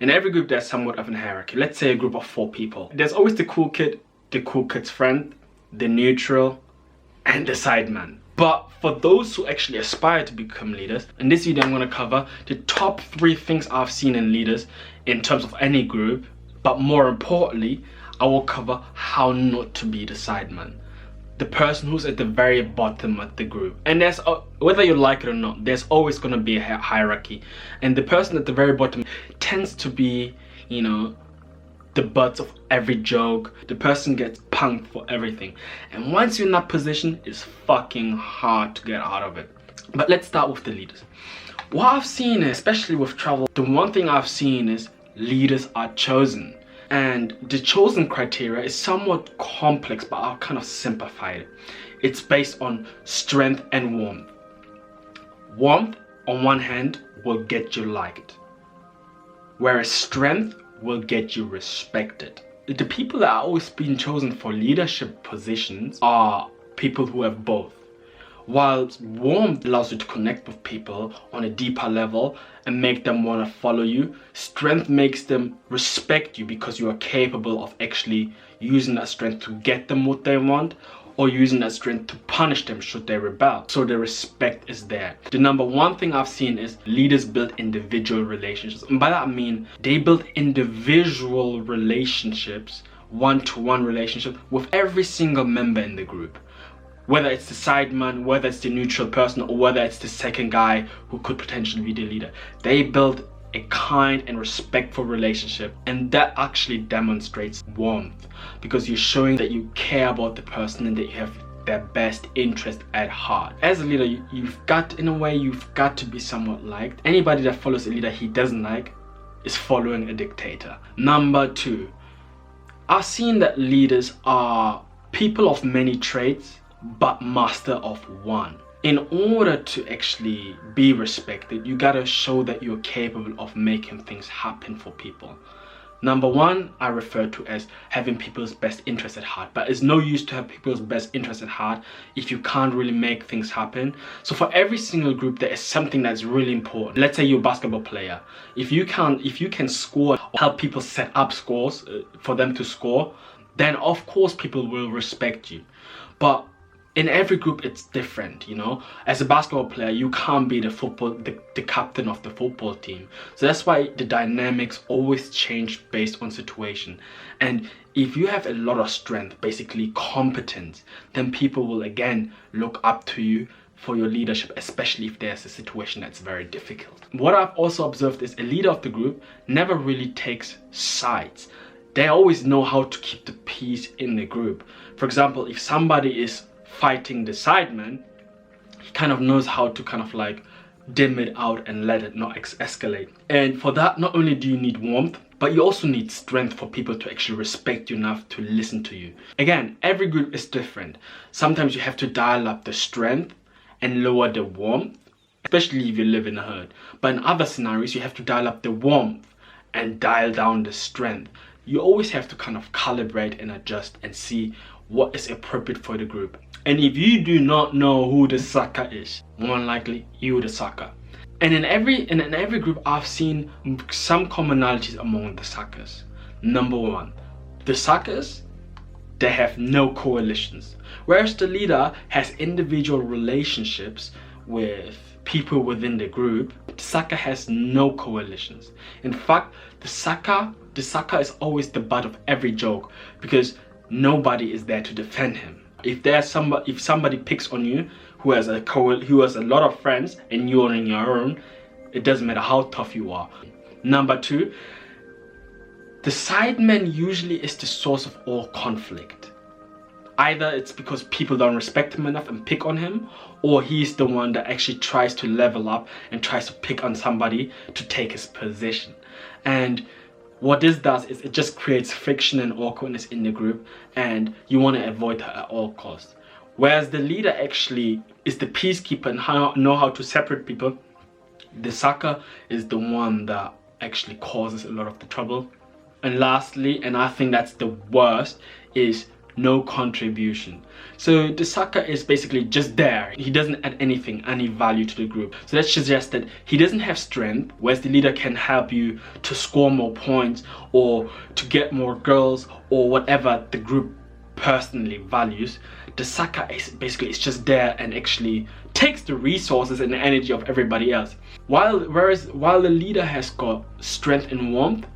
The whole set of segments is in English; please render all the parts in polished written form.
In every group, there's somewhat of a hierarchy. Let's say a group of 4 people. There's always the cool kid, the cool kid's friend, the neutral, and the sideman. But for those who actually aspire to become leaders, in this video I'm going to cover the top 3 things I've seen in leaders in terms of any group. But more importantly, I will cover how not to be the sideman, the person who's at the very bottom of the group. And there's, whether you like it or not, there's always going to be a hierarchy. And the person at the very bottom tends to be, you know, the butt of every joke. The person gets punked for everything. And once you're in that position, it's fucking hard to get out of it. But let's start with the leaders. What I've seen, especially with travel, the one thing I've seen is leaders are chosen. And the chosen criteria is somewhat complex, but I'll kind of simplify it. It's based on strength and warmth. Warmth, on one hand, will get you liked, whereas strength will get you respected. The people that are always being chosen for leadership positions are people who have both. Whilst warmth allows you to connect with people on a deeper level and make them want to follow you, strength makes them respect you because you are capable of actually using that strength to get them what they want, or using that strength to punish them should they rebel. So the respect is there. The number 1 thing I've seen is leaders build individual relationships. And by that I mean they build individual relationships, one-to-one relationships with every single member in the group. Whether it's the sideman, whether it's the neutral person, or whether it's the second guy who could potentially be the leader. They build a kind and respectful relationship, and that actually demonstrates warmth because you're showing that you care about the person and that you have their best interest at heart. As a leader, you've got to be somewhat liked. Anybody that follows a leader he doesn't like is following a dictator. Number 2, I've seen that leaders are people of many traits but master of one. In order to actually be respected, you gotta show that you're capable of making things happen for people. Number 1, I refer to as having people's best interest at heart. But it's no use to have people's best interest at heart if you can't really make things happen. So for every single group, there is something that's really important. Let's say you're a basketball player. If you can score or help people set up scores for them to score, then of course people will respect you. But in every group it's different, you know. As a basketball player, you can't be the captain of the football team. So that's why the dynamics always change based on situation. And if you have a lot of strength, basically competence, then people will again look up to you for your leadership, especially if there's a situation that's very difficult. What I've also observed is a leader of the group never really takes sides. They always know how to keep the peace in the group. For example, if somebody is fighting the sideman, he kind of knows how to kind of like dim it out and let it not escalate. And for that, not only do you need warmth, but you also need strength for people to actually respect you enough to listen to you. Again, every group is different. Sometimes you have to dial up the strength and lower the warmth, especially if you live in a herd. But in other scenarios, you have to dial up the warmth and dial down the strength. You always have to kind of calibrate and adjust and see what is appropriate for the group. And if you do not know who the sucker is, more than likely you're the sucker. And in every group, I've seen some commonalities among the suckers. Number 1, the suckers, they have no coalitions, whereas the leader has individual relationships with people within the group. The sucker has no coalitions. In fact, the sucker is always the butt of every joke because nobody is there to defend him. If somebody picks on you who has a lot of friends and you're on your own, it doesn't matter how tough you are. Number 2, the sideman usually is the source of all conflict. Either it's because people don't respect him enough and pick on him, or he's the one that actually tries to level up and tries to pick on somebody to take his position. And what this does is it just creates friction and awkwardness in the group, and you want to avoid her at all costs. Whereas the leader actually is the peacekeeper and know how to separate people, the sucker is the one that actually causes a lot of the trouble. And lastly, and I think that's the worst, is no contribution. So the sucker is basically just there. He doesn't add anything, any value to the group. So that suggests that he doesn't have strength, whereas the leader can help you to score more points or to get more girls or whatever the group personally values. The sucker is basically, it's just there and actually takes the resources and the energy of everybody else. Whereas the leader has got strength and warmth,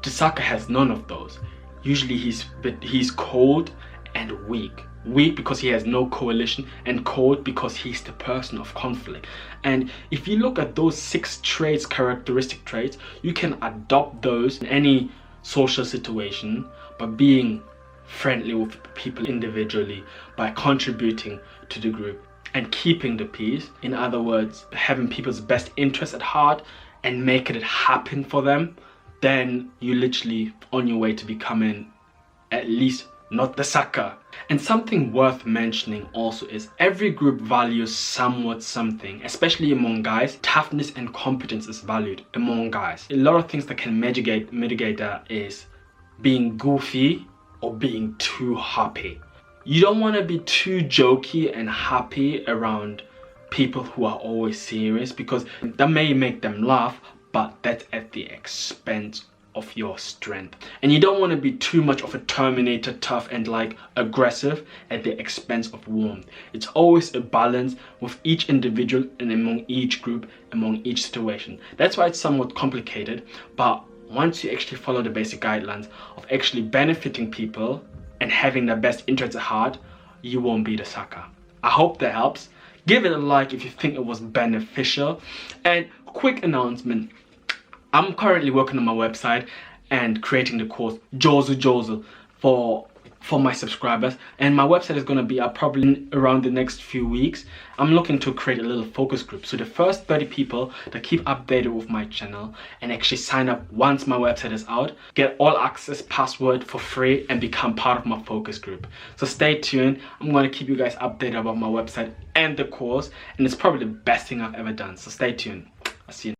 the sucker has none of those. Usually he's cold and weak. Weak because he has no coalition, and cold because he's the person of conflict. And if you look at those 6 traits, characteristic traits, you can adopt those in any social situation by being friendly with people individually, by contributing to the group and keeping the peace. In other words, having people's best interests at heart and making it happen for them. Then you're literally on your way to becoming at least not the sucker. And something worth mentioning also is every group values somewhat something, especially among guys. Toughness and competence is valued among guys. A lot of things that can mitigate that is being goofy or being too happy. You don't want to be too jokey and happy around people who are always serious, because that may make them laugh, but that's at the expense of your strength. And you don't want to be too much of a Terminator, tough and like aggressive at the expense of warmth. It's always a balance with each individual and among each group, among each situation. That's why it's somewhat complicated, but once you actually follow the basic guidelines of actually benefiting people and having their best interests at heart, you won't be the sucker. I hope that helps. Give it a like if you think it was beneficial. And quick announcement, I'm currently working on my website and creating the course Jozu for my subscribers, and my website is going to be up probably around the next few weeks. I'm looking to create a little focus group, so the first 30 people that keep updated with my channel and actually sign up once my website is out get all access password for free and become part of my focus group. So stay tuned. I'm going to keep you guys updated about my website and the course, and it's probably the best thing I've ever done. So stay tuned. I'll see you.